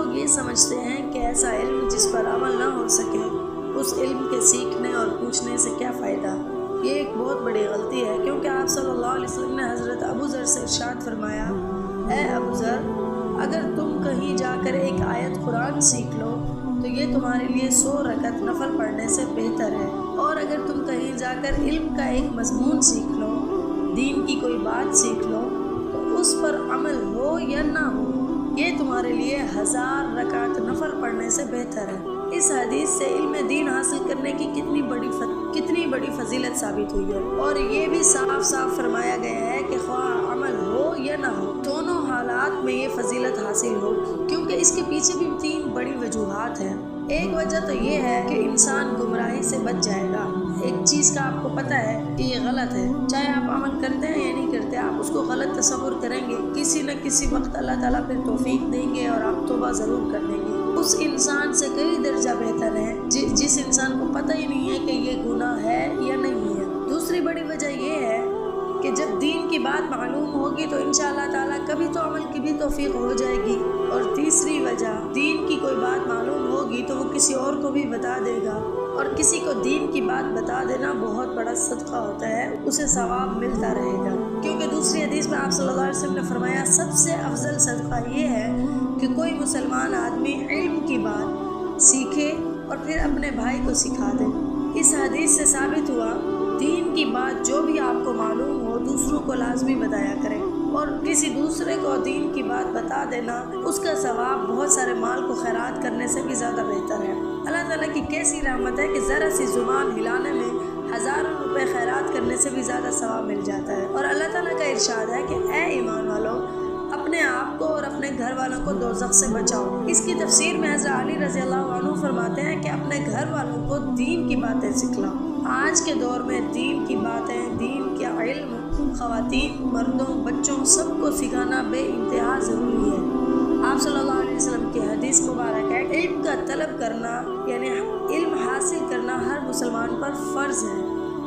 لوگ یہ سمجھتے ہیں کہ ایسا علم جس پر عمل نہ ہو سکے اس علم کے سیکھنے اور پوچھنے سے کیا فائدہ۔ یہ ایک بہت بڑی غلطی ہے، کیونکہ آپ صلی اللہ علیہ وسلم نے حضرت ابو ذر سے ارشاد فرمایا، اے ابو ذر، اگر تم کہیں جا کر ایک آیت قرآن سیکھ لو تو یہ تمہارے لیے 100 رکعت نفل پڑھنے سے بہتر ہے، اور اگر تم کہیں جا کر علم کا ایک مضمون سیکھ لو، دین کی کوئی بات سیکھ لو، تو اس پر عمل ہو یا نہ ہو یہ تمہارے لیے 1000 رکعت نفل پڑھنے سے بہتر ہے۔ اس حدیث سے علم دین حاصل کرنے کی کتنی بڑی فضیلت ثابت ہوئی ہے، اور یہ بھی صاف صاف فرمایا گیا ہے کہ خواہ عمل ہو یا نہ ہو دونوں حالات میں یہ فضیلت حاصل ہوگی، کیونکہ اس کے پیچھے بھی 3 بڑی وجوہات ہیں۔ ایک وجہ تو یہ ہے کہ انسان گمراہی سے بچ جائے گا۔ ایک چیز کا آپ کو پتہ ہے کہ یہ غلط ہے، چاہے آپ عمل کرتے ہیں یا نہیں کرتے، آپ اس کو غلط تصور کریں گے، کسی نہ کسی وقت اللہ تعالیٰ پھر توفیق دیں گے اور آپ توبہ ضرور کر دیں گے۔ اس انسان سے کئی درجہ بہتر ہے جس انسان کو پتہ ہی نہیں ہے کہ یہ گناہ ہے یا نہیں ہے۔ دوسری بڑی وجہ یہ ہے کہ جب دین کی بات معلوم ہوگی تو انشاءاللہ تعالیٰ کبھی تو عمل کی بھی توفیق ہو جائے گی، اور تیسری وجہ، دین کی کوئی بات معلوم ہوگی تو وہ کسی اور کو بھی بتا دے گا، اور کسی کو دین کی بات بتا دینا بہت بڑا صدقہ ہوتا ہے، اسے ثواب ملتا رہے گا، کیونکہ دوسری حدیث میں آپ صلی اللہ علیہ وسلم نے فرمایا سب سے افضل صدقہ یہ ہے کہ کوئی مسلمان آدمی علم کی بات سیکھے اور پھر اپنے بھائی کو سکھا دے۔ اس حدیث سے ثابت ہوا دین کی بات جو بھی آپ کو معلوم ہو دوسروں کو لازمی بتایا کریں، اور کسی دوسرے کو دین کی بات بتا دینا اس کا ثواب بہت سارے مال کو خیرات کرنے سے بھی زیادہ بہتر ہے۔ اللہ تعالیٰ کی کیسی رحمت ہے کہ ذرا سی زبان ہلانے میں ہزاروں روپے خیرات کرنے سے بھی زیادہ ثواب مل جاتا ہے، اور اللہ تعالیٰ کا ارشاد ہے کہ اے ایمان والو، اپنے آپ کو اور اپنے گھر والوں کو دوزخ سے بچاؤ۔ اس کی تفسیر میں حضرت علی رضی اللہ عنہ فرماتے ہیں کہ اپنے گھر والوں کو دین کی باتیں سکھلاؤ۔ آج کے دور میں دین کی باتیں، دین کا علم خواتین، مردوں، بچوں سب کو سکھانا بے انتہا ضروری ہے۔ آپ صلی اللہ علیہ وسلم کی حدیث مبارک ہے، علم کا طلب کرنا یعنی علم حاصل کرنا ہر مسلمان پر فرض ہے،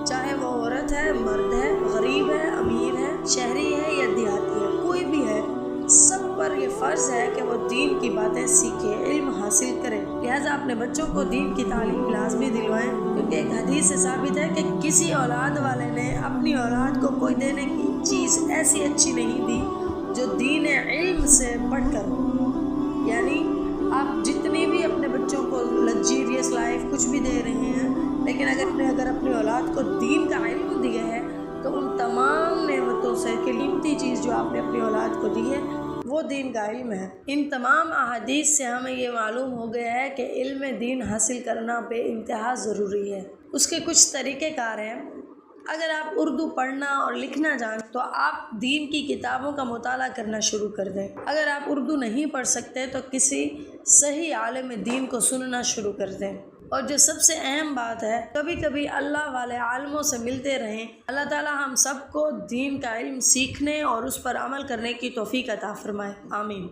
چاہے وہ عورت ہے، مرد ہے، غریب ہے، امیر ہے، شہری ہے یا دیہاتی ہے، کوئی بھی ہے، سب پر یہ فرض ہے کہ وہ دین کی باتیں سیکھے، علم حاصل کرے۔ لہٰذا اپنے بچوں کو دین کی تعلیم لازمی دلوائیں، کیونکہ ایک حدیث سے ثابت ہے کہ کسی اولاد والے نے اپنی اولاد کو کوئی دینے کی چیز ایسی اچھی نہیں دی جو دین علم سے بڑھ کر ہو۔ یعنی آپ جتنی بھی اپنے بچوں کو لگزیریس لائف کچھ بھی دے رہے ہیں، لیکن اگر اپنی اولاد کو دین کا علم دیا ہے تو ان تمام نعمتوں سے قیمتی چیز جو آپ نے اپنی اولاد کو دی ہے وہ دین کا علم ہے۔ ان تمام احادیث سے ہمیں یہ معلوم ہو گیا ہے کہ علم دین حاصل کرنا بے انتہا ضروری ہے۔ اس کے کچھ طریقہ کار ہیں۔ اگر آپ اردو پڑھنا اور لکھنا جانیں تو آپ دین کی کتابوں کا مطالعہ کرنا شروع کر دیں۔ اگر آپ اردو نہیں پڑھ سکتے تو کسی صحیح عالم دین کو سننا شروع کر دیں، اور جو سب سے اہم بات ہے، کبھی کبھی اللہ والے عالموں سے ملتے رہیں۔ اللہ تعالیٰ ہم سب کو دین کا علم سیکھنے اور اس پر عمل کرنے کی توفیق عطا فرمائے، آمین۔